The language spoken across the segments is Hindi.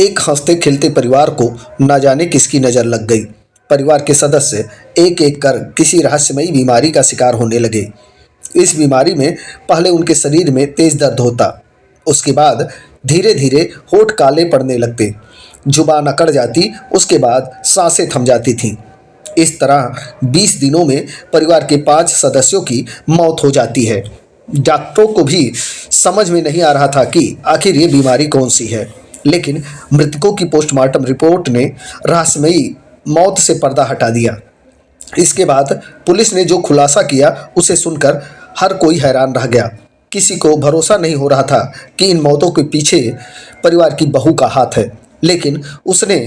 एक हंसते खेलते परिवार को न जाने किसकी नज़र लग गई। परिवार के सदस्य एक एक कर किसी रहस्यमयी बीमारी का शिकार होने लगे। इस बीमारी में पहले उनके शरीर में तेज दर्द होता, उसके बाद धीरे धीरे होठ काले पड़ने लगते, जुबान अकड़ जाती, उसके बाद सांसें थम जाती थीं। इस तरह 20 दिनों में परिवार के 5 सदस्यों की मौत हो जाती है। डॉक्टरों को भी समझ में नहीं आ रहा था कि आखिर ये बीमारी कौन सी है, लेकिन मृतकों की पोस्टमार्टम रिपोर्ट ने रहस्यमयी मौत से पर्दा हटा दिया। इसके बाद पुलिस ने जो खुलासा किया उसे सुनकर हर कोई हैरान रह गया। किसी को भरोसा नहीं हो रहा था कि इन मौतों के पीछे परिवार की बहू का हाथ है। लेकिन उसने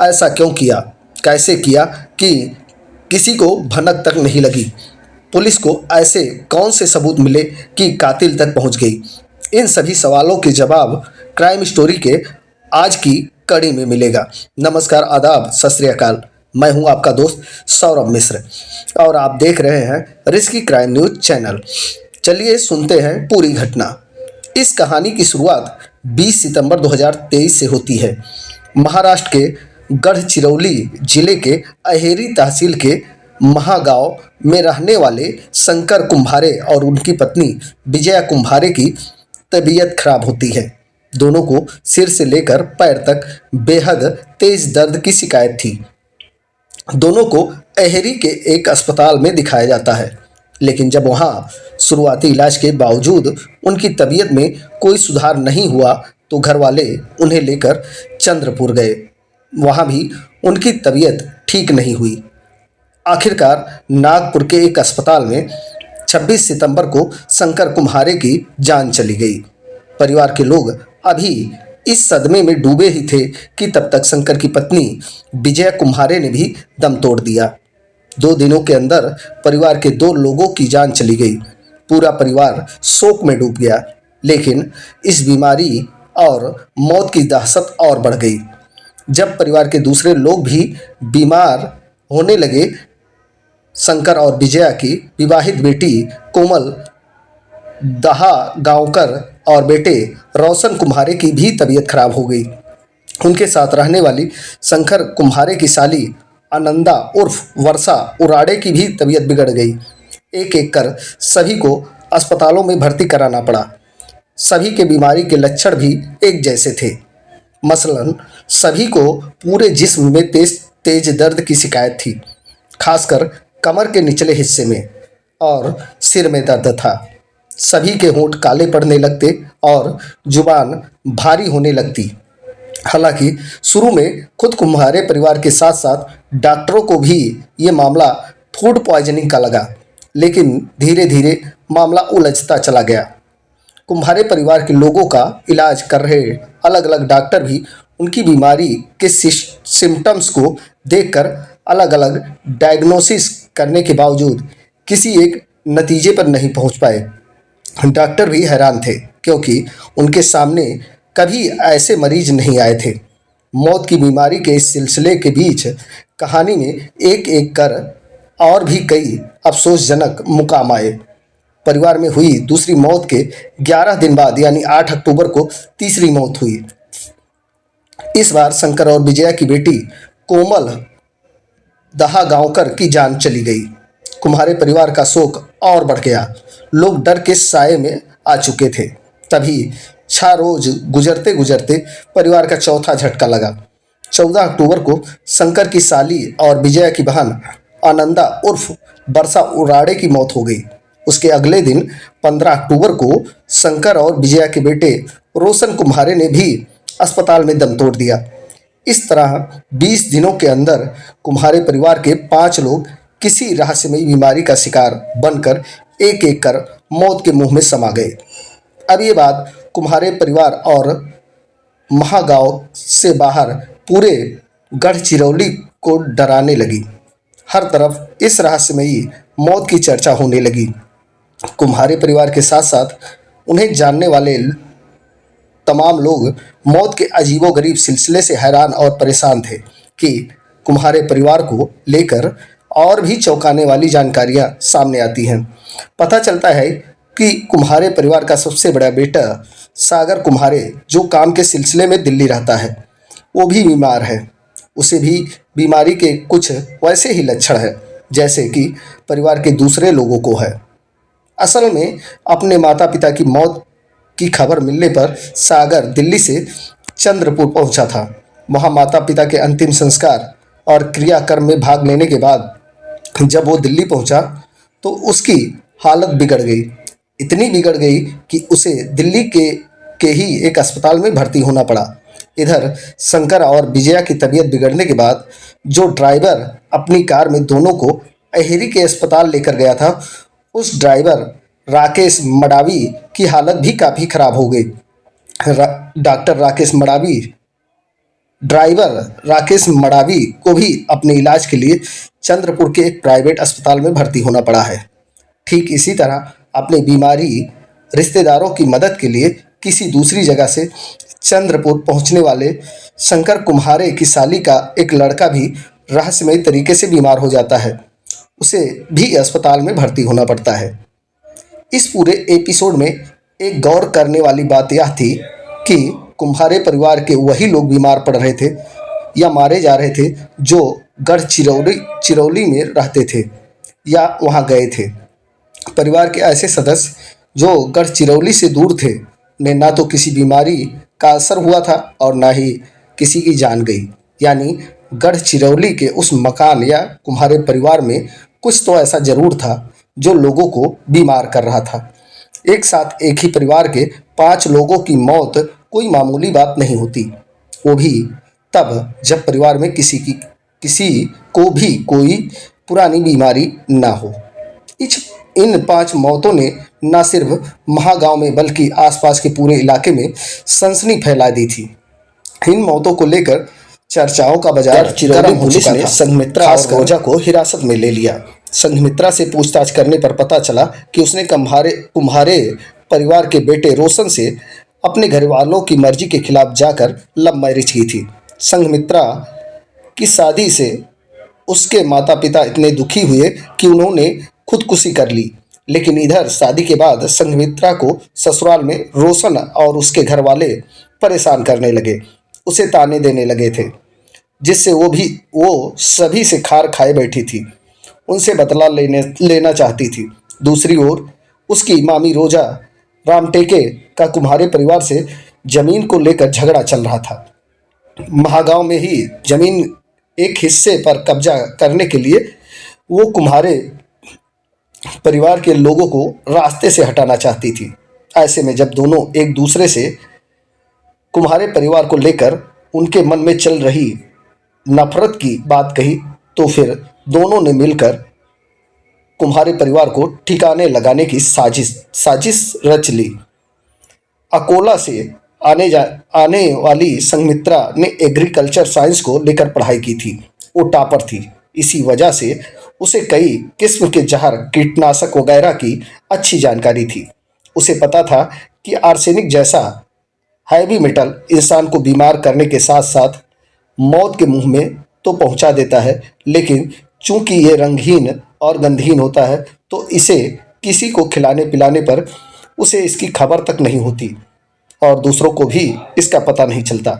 ऐसा क्यों किया, कैसे किया कि किसी को भनक तक नहीं लगी। पुलिस को ऐसे कौन से सबूत मिले कि कातिल तक पहुंच गई। इन सभी सवालों के जवाब क्राइम स्टोरी के आज की कड़ी में मिलेगा। नमस्कार, आदाब, सत श्री अकाल। मैं हूं आपका दोस्त सौरभ मिश्र और आप देख रहे हैं रिस्की क्राइम न्यूज चैनल। चलिए सुनते हैं पूरी घटना। इस कहानी की शुरुआत 20 सितंबर 2023 से होती है। महाराष्ट्र के गढ़चिरौली जिले के अहेरी तहसील के महागांव में रहने वाले शंकर कुम्भारे और उनकी पत्नी विजया कुम्भारे की तबीयत खराब होती है। दोनों को सिर से लेकर पैर तक बेहद तेज दर्द की शिकायत थी। दोनों को अहेरी के एक अस्पताल में दिखाया जाता है, लेकिन जब वहां शुरुआती इलाज के बावजूद उनकी तबीयत में कोई सुधार नहीं हुआ तो घर वाले उन्हें लेकर चंद्रपुर गए। वहां भी उनकी तबीयत ठीक नहीं हुई। आखिरकार नागपुर के एक अस्पताल में 26 सितंबर को शंकर कुम्हारे की जान चली गई। परिवार के लोग अभी इस सदमे में डूबे ही थे कि तब तक शंकर की पत्नी विजया कुम्हारे ने भी दम तोड़ दिया। 2 दिनों के अंदर परिवार के 2 लोगों की जान चली गई। पूरा परिवार शोक में डूब गया। लेकिन इस बीमारी और मौत की दहशत और बढ़ गई जब परिवार के दूसरे लोग भी बीमार होने लगे। शंकर और विजया की विवाहित बेटी कोमल दहागांवकर और बेटे रोशन कुम्हारे की भी तबीयत खराब हो गई। उनके साथ रहने वाली शंकर कुम्हारे की साली आनंदा उर्फ वर्षा उराड़े की भी तबीयत बिगड़ गई। एक एक कर सभी को अस्पतालों में भर्ती कराना पड़ा। सभी के बीमारी के लक्षण भी एक जैसे थे। मसलन सभी को पूरे जिस्म में तेज दर्द की शिकायत थी, खासकर कमर के निचले हिस्से में, और सिर में दर्द था। सभी के होंठ काले पड़ने लगते और जुबान भारी होने लगती। हालांकि शुरू में खुद कुम्हारे परिवार के साथ साथ डॉक्टरों को भी ये मामला फूड पॉइजनिंग का लगा, लेकिन धीरे धीरे मामला उलझता चला गया। कुम्हारे परिवार के लोगों का इलाज कर रहे अलग अलग डॉक्टर भी उनकी बीमारी के सिम्टम्स को देखकर अलग अलग डायग्नोसिस करने के बावजूद किसी एक नतीजे पर नहीं पहुंच पाए। डॉक्टर भी हैरान थे, क्योंकि उनके सामने कभी ऐसे मरीज नहीं आए थे। मौत की बीमारी के इस सिलसिले के बीच कहानी में एक एक कर और भी कई अफसोसजनक मुकाम आए। परिवार में हुई दूसरी मौत के 11 दिन बाद यानी 8 अक्टूबर को तीसरी मौत हुई। इस बार शंकर और विजया की बेटी कोमल दहागांवकर की जान चली गई। कुम्हारे परिवार का शोक और बढ़ गया। लोग डर के साए में आ चुके थे। तभी 6 रोज गुजरते गुजरते परिवार का चौथा झटका लगा। 14 अक्टूबर को शंकर की साली और विजया की बहन आनंदा उर्फ वर्षा उराड़े की मौत हो गई। उसके अगले दिन 15 अक्टूबर को शंकर और विजया के बेटे रोशन कुम्हारे ने भी अस्पताल में दम तोड़ दिया। इस तरह 20 दिनों के अंदर कुम्हारे परिवार के 5 लोग किसी रहस्यमयी बीमारी का शिकार बनकर एक एक कर मौत के मुंह में समा गए। अब ये बात कुम्हारे परिवार और महागांव से बाहर पूरे गढ़चिरौली को डराने लगी। हर तरफ इस रहस्यमयी मौत की चर्चा होने लगी। कुम्हारे परिवार के साथ साथ उन्हें जानने वाले तमाम लोग मौत के अजीबोगरीब सिलसिले से हैरान और परेशान थे कि कुम्हारे परिवार को लेकर और भी चौंकाने वाली जानकारियां सामने आती हैं। पता चलता है कि कुम्हारे परिवार का सबसे बड़ा बेटा सागर कुम्हारे, जो काम के सिलसिले में दिल्ली रहता है, वो भी बीमार है। उसे भी बीमारी के कुछ वैसे ही लक्षण हैं जैसे कि परिवार के दूसरे लोगों को है। असल में अपने माता पिता की मौत की खबर मिलने पर सागर दिल्ली से चंद्रपुर पहुंचा था। वहां माता पिता के अंतिम संस्कार और क्रियाक्रम में भाग लेने के बाद जब वो दिल्ली पहुंचा तो उसकी हालत बिगड़ गई। इतनी बिगड़ गई कि उसे दिल्ली के ही एक अस्पताल में भर्ती होना पड़ा। इधर शंकर और विजया की तबीयत बिगड़ने के बाद जो ड्राइवर अपनी कार में दोनों को अहेरी के अस्पताल लेकर गया था, उस ड्राइवर राकेश मडावी की हालत भी काफ़ी खराब हो गई। डॉक्टर राकेश मडावी ड्राइवर राकेश मडावी को भी अपने इलाज के लिए चंद्रपुर के एक प्राइवेट अस्पताल में भर्ती होना पड़ा है। ठीक इसी तरह अपने बीमारी रिश्तेदारों की मदद के लिए किसी दूसरी जगह से चंद्रपुर पहुंचने वाले शंकर कुम्हारे की साली का एक लड़का भी रहस्यमय तरीके से बीमार हो जाता है। उसे भी अस्पताल में भर्ती होना पड़ता है। इस पूरे एपिसोड में एक गौर करने वाली बात यह थी कि कुम्हारे परिवार के वही लोग बीमार पड़ रहे थे या मारे जा रहे थे जो गढ़ चिरौली में रहते थे या वहां गए थे। परिवार के ऐसे सदस्य जो गढ़ चिरौली से दूर थे ने ना तो किसी बीमारी का असर हुआ था और ना ही किसी की जान गई। यानी गढ़ चिरौली के उस मकान या कुम्हारे परिवार में कुछ तो ऐसा जरूर था जो लोगों को बीमार कर रहा था। एक साथ एक ही परिवार के 5 लोगों की मौत कोई मामूली बात नहीं होती, वो भी तब जब परिवार में किसी को भी कोई पुरानी बीमारी ना हो। इन 5 मौतों ने न सिर्फ महागांव में बल्कि आसपास के पूरे इलाके में सनसनी फैला दी थी। इन मौतों को लेकर चर्चाओं का बाजार गर्म हो चुका था। संघमित्रा और रोजा को हिरासत में ले लिया। संघमित्रा से पूछताछ करने पर पता चला कि उसने कुम्हारे परिवार के बेटे रोशन से अपने घर वालों की मर्जी के खिलाफ जाकर लव मैरिज की थी। संघमित्रा की शादी से उसके माता पिता इतने दुखी हुए कि उन्होंने खुदकुशी कर ली। लेकिन इधर शादी के बाद संघमित्रा को ससुराल में रोशन और उसके घर वाले परेशान करने लगे, उसे ताने देने लगे थे, जिससे वो सभी से खार खाए बैठी थी, उनसे बदला लेना चाहती थी। दूसरी ओर उसकी मामी रोजा रामटेके का कुम्हारे परिवार से जमीन को लेकर झगड़ा चल रहा था। महागांव में ही जमीन एक हिस्से पर कब्जा करने के लिए वो कुम्हारे परिवार के लोगों को रास्ते से हटाना चाहती थी। ऐसे में जब दोनों एक दूसरे से कुम्हारे परिवार को लेकर उनके मन में चल रही नफरत की बात कही तो फिर दोनों ने मिलकर कुम्हारे परिवार को ठिकाने लगाने की साजिश रच ली। अकोला से आने वाली संघमित्रा ने एग्रीकल्चर साइंस को लेकर पढ़ाई की थी। वो टॉपर थी, इसी वजह से उसे कई किस्म के जहर, कीटनाशक वगैरह की अच्छी जानकारी थी। उसे पता था कि आर्सेनिक जैसा हैवी मेटल इंसान को बीमार करने के साथ साथ मौत के मुंह में तो पहुंचा देता है, लेकिन चूंकि ये रंगहीन और गंधहीन होता है तो इसे किसी को खिलाने पिलाने पर उसे इसकी खबर तक नहीं होती और दूसरों को भी इसका पता नहीं चलता।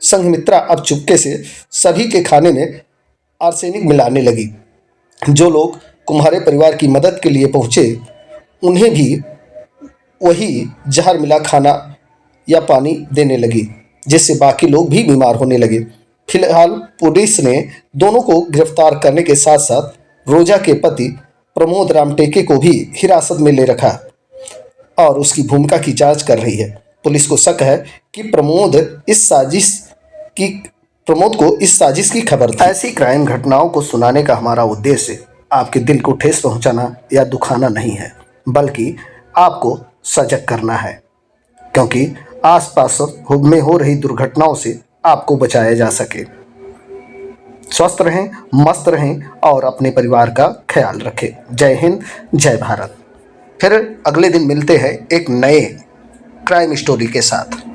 संघमित्रा अब चुपके से सभी के खाने में आर्सेनिक मिलाने लगी। जो लोग कुम्हारे परिवार की मदद के लिए पहुँचे उन्हें भी वही जहर मिला खाना या पानी देने लगी, जिससे बाकी लोग भी बीमार होने लगे। फिलहाल पुलिस ने दोनों को गिरफ्तार करने के साथ साथ रोजा के पति प्रमोद रामटेके को भी हिरासत में ले रखा और उसकी भूमिका की जांच कर रही है। पुलिस को शक है कि प्रमोद को इस साजिश की खबर थी। ऐसी क्राइम घटनाओं को सुनाने का हमारा उद्देश्य आपके दिल को ठेस पहुंचाना या दुखाना नहीं है, बल्कि आपको सजग करना है, क्योंकि आसपास में हो रही दुर्घटनाओं से आपको बचाया जा सके। स्वस्थ रहें, मस्त रहें और अपने परिवार का ख्याल रखें। जय हिंद, जय भारत। फिर अगले दिन मिलते हैं एक नए क्राइम स्टोरी के साथ।